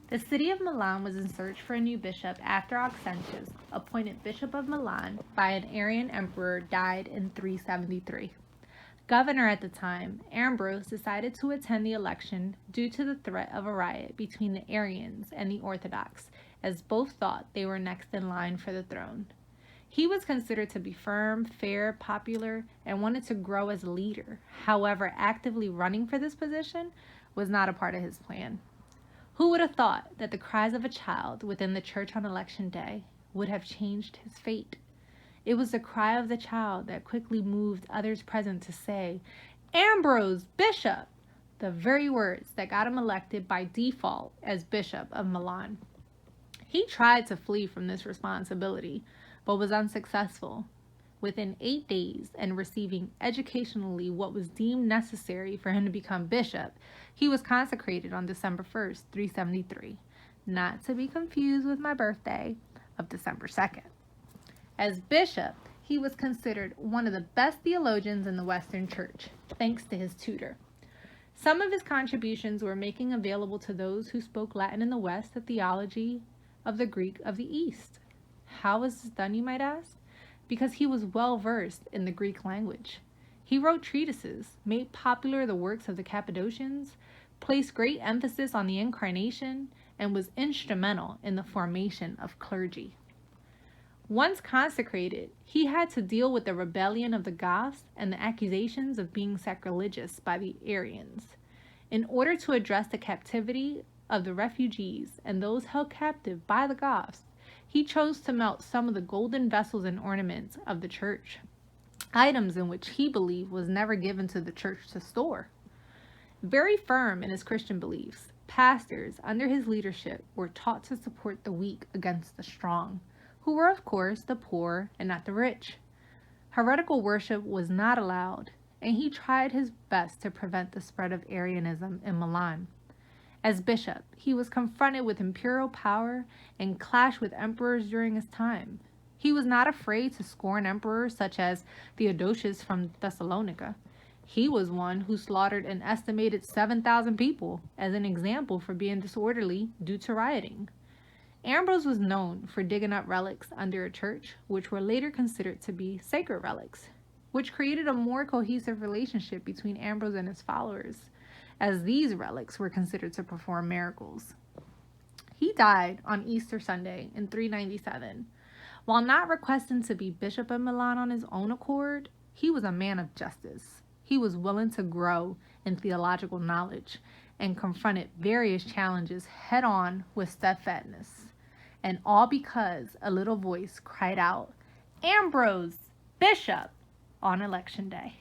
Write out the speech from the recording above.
The city of Milan was in search for a new bishop after Auxentius, appointed Bishop of Milan by an Arian emperor, died in 373. Governor at the time, Ambrose decided to attend the election due to the threat of a riot between the Arians and the Orthodox, as both thought they were next in line for the throne. He was considered to be firm, fair, popular, and wanted to grow as a leader. However, actively running for this position was not a part of his plan. Who would have thought that the cries of a child within the church on election day would have changed his fate? It was the cry of the child that quickly moved others present to say, "Ambrose, bishop!" the very words that got him elected by default as Bishop of Milan. He tried to flee from this responsibility, but was unsuccessful. Within 8 days, and receiving educationally what was deemed necessary for him to become bishop, he was consecrated on December 1st, 373, not to be confused with my birthday of December 2nd. As bishop, he was considered one of the best theologians in the Western Church, thanks to his tutor. Some of his contributions were making available to those who spoke Latin in the West the theology of the Greek of the East. How was this done, you might ask? Because he was well versed in the Greek language. He wrote treatises, made popular the works of the Cappadocians, placed great emphasis on the Incarnation, and was instrumental in the formation of clergy. Once consecrated, he had to deal with the rebellion of the Goths and the accusations of being sacrilegious by the Arians. In order to address the captivity of the refugees and those held captive by the Goths, he chose to melt some of the golden vessels and ornaments of the church, items in which he believed was never given to the church to store. Very firm in his Christian beliefs, pastors under his leadership were taught to support the weak against the strong, who were of course the poor and not the rich. Heretical worship was not allowed, and he tried his best to prevent the spread of Arianism in Milan. As bishop, he was confronted with imperial power and clashed with emperors during his time. He was not afraid to scorn emperors such as Theodosius from Thessalonica. He was one who slaughtered an estimated 7,000 people as an example for being disorderly due to rioting. Ambrose was known for digging up relics under a church, which were later considered to be sacred relics, which created a more cohesive relationship between Ambrose and his followers, as these relics were considered to perform miracles. He died on Easter Sunday in 397. While not requesting to be Bishop of Milan on his own accord, he was a man of justice. He was willing to grow in theological knowledge and confronted various challenges head-on with steadfastness. And all because a little voice cried out, "Ambrose, Bishop," on election day.